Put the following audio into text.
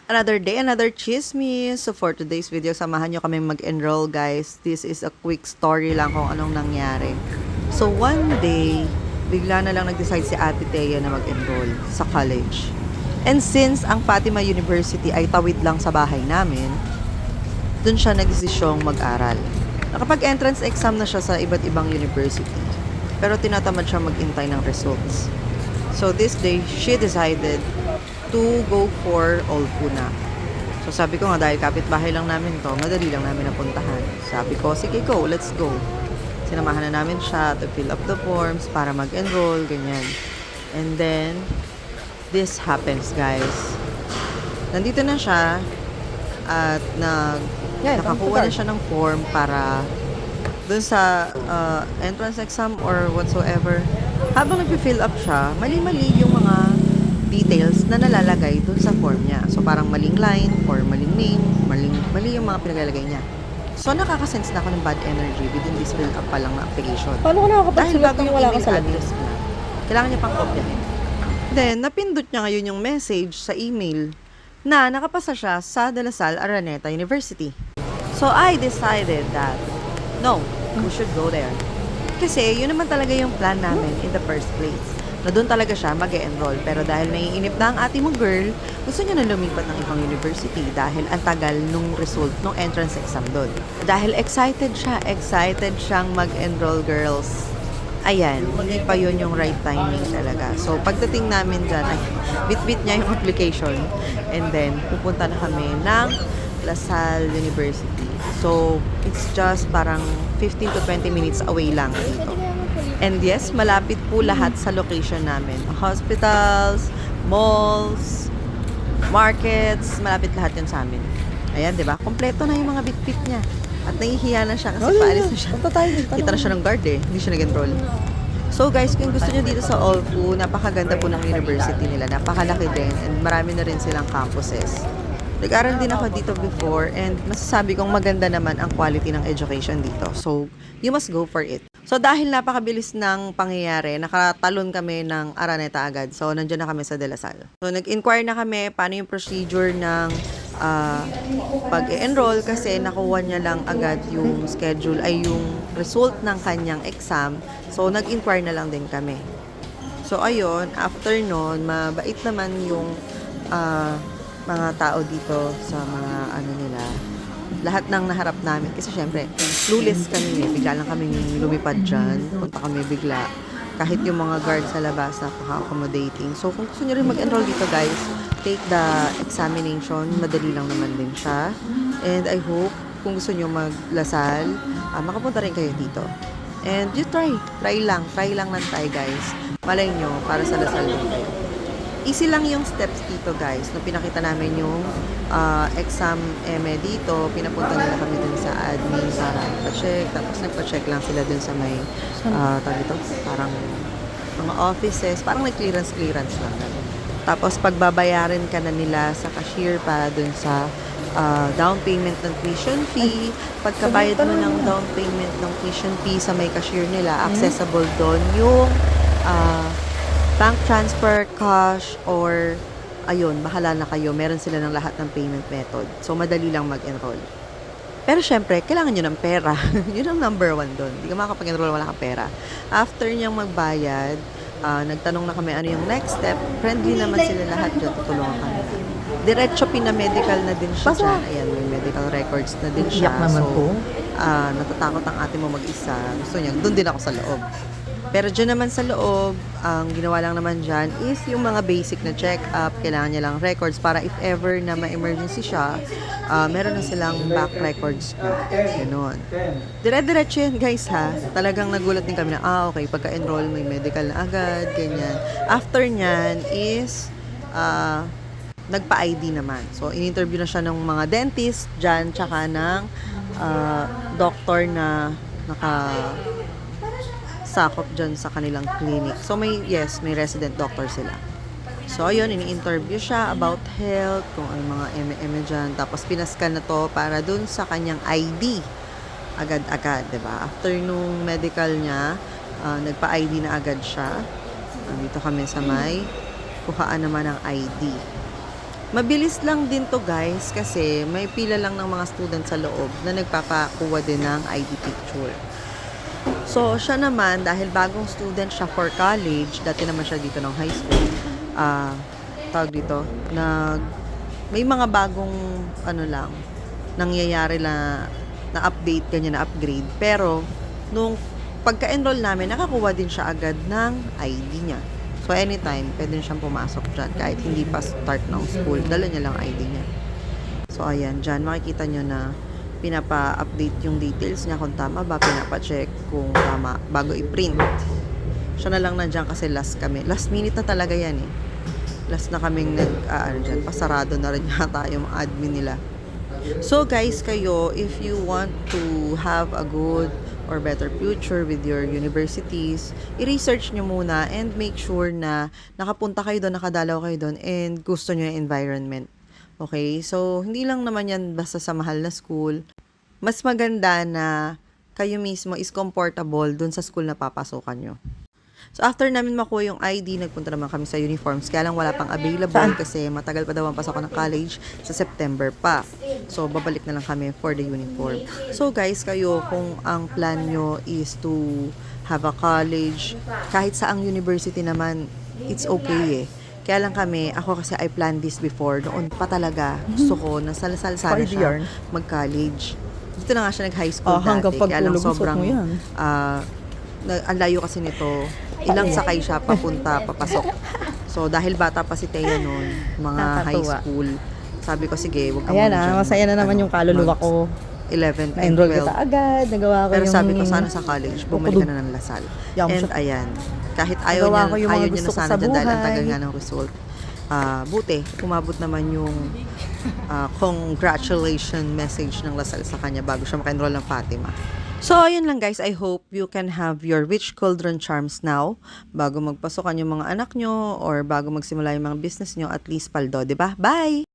Another day, another chismis. So for today's video, samahan nyo kami mag-enroll guys. This is a quick story lang kung anong nangyari. So one day, bigla na lang nag-decide si Ate Thea na mag-enroll sa college. And since ang Fatima University ay tawid lang sa bahay namin, dun siya nagdesisyong mag-aral. Nakapag-entrance exam na siya sa iba't ibang university. Pero tinatamad siya mag-intay ng results. So this day, she decided to go for Olfu na. So sabi ko nga, dahil kapitbahay lang namin to, madali lang namin napuntahan. Sabi ko, sige go, let's go. Sinamahan na namin siya to fill up the forms para mag-enroll, ganyan. And then, this happens guys. Nandito na siya at nakakuha na siya ng form para dun sa entrance exam or whatsoever. Habang nag-fill up siya, mali-mali yung mga details na nalalagay dun sa form niya. So, parang maling line or maling name, mali yung mga pinaglalagay niya. So, nakakasense na ako ng bad energy within this fill up pa lang na application. Paano ka nakakapagsulat ng wala ka sa address niya, kailangan niya pang kopyahin. Then, napindot niya ngayon yung message sa email na nakapasa siya sa De La Salle Araneta University. So, I decided that, no, we should go there. Kasi, yun naman talaga yung plan namin in the first place. Na doon talaga siya mag-e-enroll. Pero dahil naiinip na ang ate mo girl, gusto niya na lumipat ng ibang university dahil ang tagal nung result ng entrance exam doon. Dahil excited siyang mag-enroll girls. Ayan, hindi pa yun yung right timing talaga. So, pagdating namin dyan, ay, bit-bit niya yung application. And then, pupunta na kami ng La Salle University. So, it's just parang 15 to 20 minutes away lang dito. And yes, malapit po lahat sa location namin. Hospitals, malls, markets, malapit lahat yun sa amin. Ayan, di ba? Kompleto na yung mga bit-bit niya. At nahihiya na siya kasi paalis na siya. Kita na siya ng guard eh. Hindi siya nag-enroll. So guys, kung gusto nyo dito sa Olfu, napakaganda po ng university nila. Napakalaki din and marami na rin silang campuses. Nag-aral din ako dito before and masasabi kong maganda naman ang quality ng education dito. So, you must go for it. So, dahil napakabilis ng pangyayari, nakatalon kami ng Araneta agad. So, nandiyan na kami sa De La Salle. So, nag-inquire na kami paano yung procedure ng pag-enroll kasi nakuha niya lang agad yung schedule ay yung result ng kanyang exam. So, nag-inquire na lang din kami. So, ayun, after nun, mabait naman yung mga tao dito sa mga ano nila. Lahat ng naharap namin. Kasi syempre, clueless kami eh. Bigla lang kami lumipad dyan. Punta kami bigla. Kahit yung mga guard sa labas, napaka-accommodating. So, kung gusto nyo rin mag-enroll dito guys, take the examination. Madali lang naman din siya. And I hope, kung gusto nyo mag-Lasal, makapunta rin kayo dito. And you try. Try lang ng try guys. Malay nyo, para sa Lasal din kayo. Easy lang yung steps dito guys. Nung pinakita namin yung exam ME dito, pinapunta nila kami dun sa admin para ipa-check. Tapos nagpa-check lang sila dun sa may parang mga offices. Parang nag-clearance lang. Tapos pagbabayarin ka na nila sa cashier para dun sa down payment ng tuition fee. Pagkabayad mo ng down payment ng tuition fee sa may cashier nila, accessible doon yung bank transfer, cash, or ayun, bahala na kayo. Meron sila ng lahat ng payment method. So, madali lang mag-enroll. Pero syempre, kailangan nyo ng pera. Yun ang number one doon. Hindi ka makakapag-enroll wala kang pera. After niyang magbayad, nagtanong na kami ano yung next step. Friendly naman sila lahat dyan. Tutulungan kami. Diretso pinamedical na din siya dyan. Ayan, may medical records na din siya. So, natatakot ang ate mo mag-isa. Gusto niya, doon din ako sa loob. Pero dyan naman sa loob, ang ginawa lang naman dyan is yung mga basic na check-up. Kailangan niya lang records para if ever na ma-emergency siya, meron na silang back records niya. Ganon. Dire-diretso yan guys ha. Talagang nagulat din kami na, okay, pagka-enroll may medical na agad, ganyan. After nyan is, nagpa-ID naman. So, in-interview na siya ng mga dentist dyan, tsaka ng doctor na sakop dyan sa kanilang clinic. So, may resident doctor sila. So, ayun, ini-interview siya about health, kung ano mga eme-eme dyan. Tapos, pinascan na to para dun sa kanyang ID. Agad-agad, diba? After nung medical niya, nagpa-ID na agad siya. Dito kami sa may kuhaan naman ng ID. Mabilis lang din to guys kasi may pila lang ng mga student sa loob na nagpapakuha din ng ID picture. So, siya naman, dahil bagong student siya for college, dati naman siya dito ng high school, tawag dito, may mga bagong, nangyayari na update, ganyan na upgrade. Pero, nung pagka-enroll namin, nakakuha din siya agad ng ID niya. So, anytime, pwede siyang pumasok dyan. Kahit hindi pa start ng school, dala niya lang ID niya. So, ayan, dyan, makikita nyo na pinapa-update yung details niya kung tama ba, pinapa-check kung tama bago i-print. Siya na lang nandiyan kasi last kami. Last minute na talaga yan eh. Last na kaming dyan, pasarado na rin yata yung admin nila. So guys, kayo, if you want to have a good or better future with your universities, i-research nyo muna and make sure na nakapunta kayo doon, nakadalaw kayo doon, and gusto nyo yung environment. Okay? So, hindi lang naman yan basta sa mahal na school. Mas maganda na kayo mismo is comfortable doon sa school na papasokan nyo. So, after namin makuha yung ID, nagpunta naman kami sa uniforms. Kaya lang wala pang available kasi matagal pa daw ang pasok ng college sa September pa. So, babalik na lang kami for the uniform. So, guys, kayo, kung ang plan nyo is to have a college, kahit saang university naman, it's okay eh. Kaya lang kami, ako kasi I planned this before. Noon pa talaga, gusto ko, nasalasal sana siya mag-college. Dito na nga siya nag-high school dati. Hanggang Kaya lang pagtulog, sobrang, mo yan. ang layo kasi nito, ilang sakay siya papunta, papasok. So, dahil bata pa si Thea noon, mga high Nakakatuwa. school, sabi ko, sige, wag ka Ayan muna dyan. masaya na naman yung kaluluwa ko. 11 and Na-enroll 12. kita agad, nagawa ko Pero yung... sabi ko, sana sa college, bumalik ka na ng Lasal. Yung And siya- ayan, kahit ayaw Nagawa ko yung mga niya gusto na ko sana sa dyan dahil ang buhay. tagal nga ng result. Buti, umabot naman yung congratulations message ng Lasal sa kanya bago siya maka-enroll ng Fatima. So, ayun lang guys. I hope you can have your Witch Cauldron charms now bago magpasokan yung mga anak nyo or bago magsimula yung mga business nyo, at least paldo, 'di ba? Bye!